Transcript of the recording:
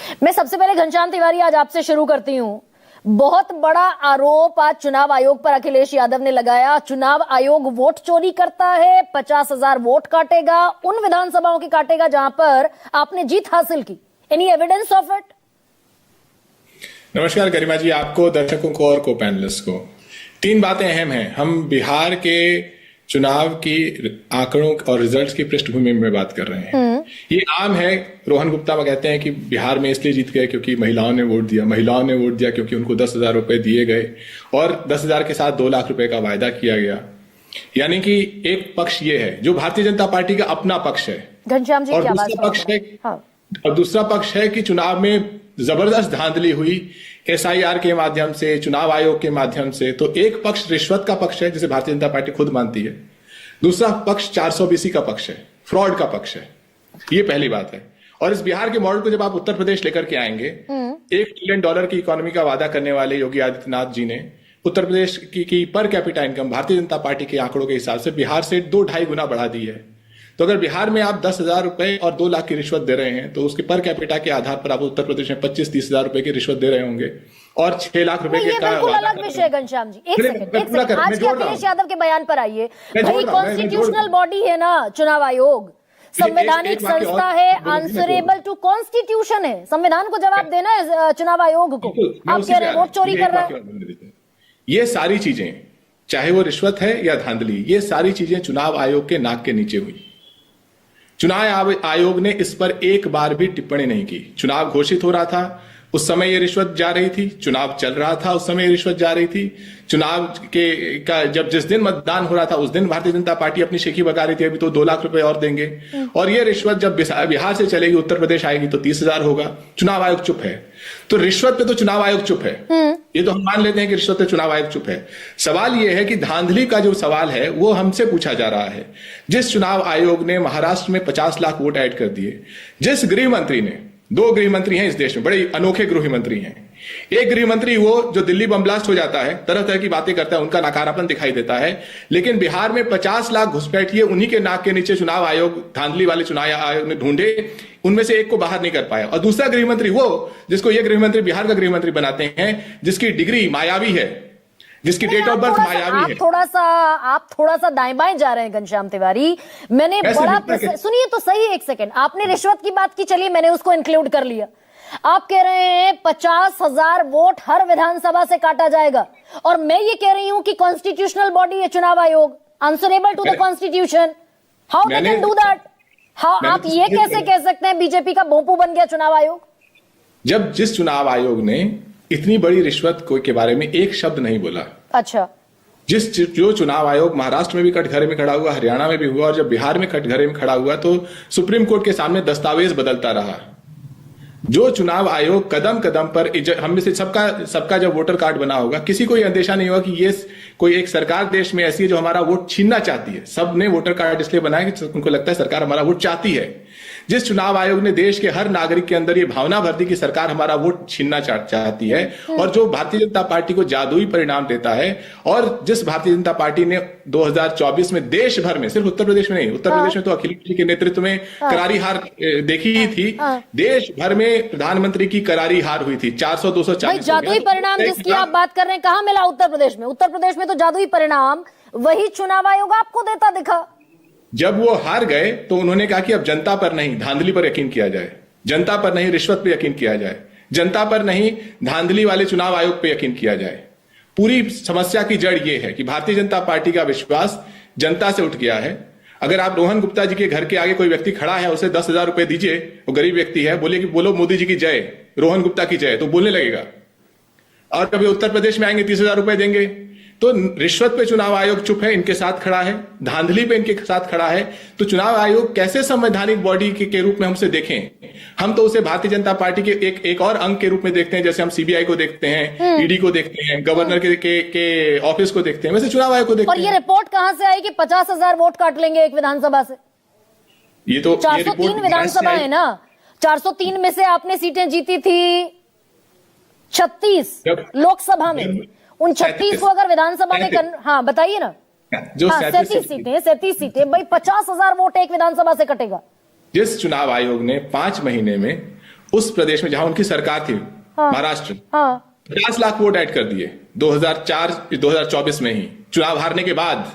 मैं सबसे पहले घनश्याम तिवारी आज आपसे शुरू करती हूं। बहुत बड़ा आरोप आज चुनाव आयोग पर अखिलेश यादव ने लगाया। चुनाव आयोग वोट चोरी करता है, 50,000 वोट काटेगा, उन विधानसभाओं की काटेगा जहां पर आपने जीत हासिल की। Any evidence of it? नमस्कार गरिमा जी, आपको, दर्शकों को और को पैनलिस्ट को। 3 बातें अहम हैं। हम बिहार के चुनाव की आंकड़ों और रिजल्ट्स की पृष्ठभूमि में बात कर रहे हैं। ये आम है, रोहन गुप्ता कहते हैं कि बिहार में इसलिए जीत गए क्योंकि महिलाओं ने वोट दिया। महिलाओं ने वोट दिया क्योंकि उनको 10,000 रुपए दिए गए और 10,000 के साथ 2 लाख रुपए का वायदा किया गया। यानी कि एक पक्ष ये है जो भारतीय जनता पार्टी का अपना पक्ष है, घनश्याम जी, और क्या दूसरा पक्ष है हाँ। और दूसरा पक्ष है कि चुनाव में जबरदस्त धांधली हुई SIR के माध्यम से, चुनाव आयोग के माध्यम से। तो एक पक्ष रिश्वत का पक्ष है जिसे भारतीय जनता पार्टी खुद मानती है, दूसरा पक्ष 420 का पक्ष है, फ्रॉड का पक्ष है। ये पहली बात है। और इस बिहार के मॉडल को जब आप उत्तर प्रदेश लेकर के आएंगे, $1 ट्रिलियन की इकोनॉमी का वादा करने वाले योगी आदित्यनाथ जी ने उत्तर प्रदेश की per capita income Bharatiya Janata party के आंकड़ों के हिसाब से बिहार से 2-2.5 गुना बढ़ा दी है। तो अगर बिहार में आप 10,000 रुपए और 2 लाख की रिश्वत दे रहे हैं तो उसके पर कैपिटा के आधार पर आप उत्तर प्रदेश में 25-30 हजार रुपए की रिश्वत दे रहे होंगे और 6 लाख रुपए ये बिल्कुल अलग विषय है घनश्याम जी। एक सेकंड, आज के अखिलेश यादव के बयान पर आइए। भाई कॉन्स्टिट्यूशनल बॉडी है ना चुनाव आयोग, संवैधानिक संस्था है, आंसरेबल टू कॉन्स्टिट्यूशन है। संविधान को जवाब देना है चुनाव आयोग को। आप कह रहे हैं वोट चोरी कर रहा है। ये सारी चीजें, चाहे वो रिश्वत है या धांधली, ये सारी चीजें चुनाव आयोग के नाक के नीचे हुई। चुनाव आयोग ने इस पर एक बार भी टिप्पणी नहीं की। चुनाव घोषित हो रहा था उस समय ये रिश्वत जा रही थी, चुनाव चल रहा था उस समय ये रिश्वत जा रही थी। चुनाव का जिस दिन मतदान हो रहा था उस दिन भारतीय जनता पार्टी अपनी शेखी बगा रही थी, अभी तो 2 लाख रुपए और देंगे। और ये रिश्वत जब बिहार से चलेगी, उत्तर प्रदेश आएगी तो 30,000 होगा। चुनाव आयोग चुप है। तो रिश्वत पे तो चुनाव आयोग चुप है, ये तो हम मान लेते हैं कि रिश्वत पे चुनाव आयोग चुप है। सवाल ये है कि धांधली का जो सवाल है वो हमसे पूछा जा रहा है। जिस चुनाव आयोग ने महाराष्ट्र में 50 लाख वोट ऐड कर दिए, जिस गृह मंत्री ने, 2 गृह मंत्री हैं इस देश में, बड़े अनोखे गृह मंत्री हैं। एक गृह मंत्री वो जो दिल्ली बम ब्लास्ट हो जाता है, तरह तरह की बातें करता है, उनका नकारापन दिखाई देता है। लेकिन बिहार में 50 लाख घुसपैठिए उन्हीं के नाक के नीचे चुनाव आयोग, धांधली वाले चुनाव आयोग ने ढूंढे, उनमें से एक को बाहर नहीं कर पाया। और दूसरा गृह मंत्री वो जिसको ये गृह मंत्री बिहार का गृह मंत्री बनाते हैं, जिसकी डिग्री मायावी है, जिसकी डेट ऑफ बर्थ मायावी है। आप थोड़ा सा दाएं बाएं जा रहे हैं घनश्याम तिवारी। मैंने बड़ा सुनिए तो सही, एक सेकंड। आपने रिश्वत की बात की, चलिए मैंने उसको इंक्लूड कर लिया। आप कह रहे हैं 50,000 वोट हर विधानसभा से काटा जाएगा, और मैं ये कह रही हूं कि कॉन्स्टिट्यूशनल बॉडी है चुनाव आयोग, answerable to the constitution. How they can do that? How आप ये कैसे कह सकते हैं बीजेपी का भोंपू बन गया चुनाव आयोग? जब जिस चुनाव आयोग ने इतनी बड़ी रिश्वत के बारे में एक शब्द नहीं बोला। अच्छा, जो चुनाव आयोग महाराष्ट्र में भी कटघरे में खड़ा हुआ, हरियाणा में भी हुआ, और जब बिहार में कटघरे में खड़ा हुआ तो सुप्रीम कोर्ट के सामने दस्तावेज बदलता रहा। जो चुनाव आयोग कदम कदम पर, हम में से सबका जब वोटर कार्ड बना होगा, किसी को यह अंदेशा नहीं होगा कि ये कोई एक सरकार देश में ऐसी है जो हमारा वोट छीनना चाहती है। सबने वोटर कार्ड इसलिए बनाया कि उनको लगता है सरकार हमारा वोट चाहती है। जिस चुनाव आयोग ने देश के हर नागरिक के अंदर ये भावना भर दी कि सरकार हमारा वोट छीनना चाहती है, और जो भारतीय जनता पार्टी को जादुई परिणाम देता है, और जिस भारतीय जनता पार्टी ने 2024 में देश भर में, सिर्फ उत्तर प्रदेश में नहीं, उत्तर प्रदेश में तो अखिलेश जी के नेतृत्व में करारी हार देखी ही थी, देश भर में प्रधानमंत्री की करारी हार हुई थी। 400-240 जादुई परिणाम जिसकी आप बात कर रहे हैं, कहां मिला उत्तर प्रदेश में? उत्तर प्रदेश में तो जादुई परिणाम वही चुनाव आयोग आपको देता दिखा। जब वो हार गए तो उन्होंने कहा कि अब जनता पर नहीं, धांधली पर यकीन किया जाए, जनता पर नहीं, रिश्वत पर यकीन किया जाए, जनता पर नहीं, धांधली वाले चुनाव आयोग पर यकीन किया जाए। पूरी समस्या की जड़ ये है कि भारतीय जनता पार्टी का विश्वास जनता से उठ गया है। अगर आप रोहन गुप्ता जी के घर के आगे कोई व्यक्ति खड़ा है, उसे 10,000 रुपए दीजिए, वो गरीब व्यक्ति है, बोलो मोदी जी की जय, रोहन गुप्ता की जय, तो बोलने लगेगा। और कभी उत्तर प्रदेश में आएंगे 30,000 रुपए देंगे। तो रिश्वत पे चुनाव आयोग चुप है, इनके साथ खड़ा है, धांधली पे इनके साथ खड़ा है। तो चुनाव आयोग कैसे संवैधानिक बॉडी के रूप में हमसे देखें? हम तो उसे भारतीय जनता पार्टी के एक और अंग के रूप में देखते हैं, जैसे हम CBI को देखते हैं, ED को देखते हैं, गवर्नर के ऑफिस को देखते हैं, वैसे चुनाव आयोग को देखते हैं। और ये रिपोर्ट कहां से आई कि 50,000 वोट काट लेंगे एक विधानसभा से? ये तो 403 विधानसभा है ना, 403 में से आपने सीटें जीती थी 36 लोकसभा में। उन 36 को अगर विधानसभा में हाँ बताइए ना, जो 37 सीटें भाई 50,000 वोट एक विधानसभा से कटेगा। जिस चुनाव आयोग ने 5 महीने में उस प्रदेश में जहां उनकी सरकार थी, महाराष्ट्र, 50 लाख वोट ऐड कर दिए 2024 में ही, चुनाव हारने के बाद।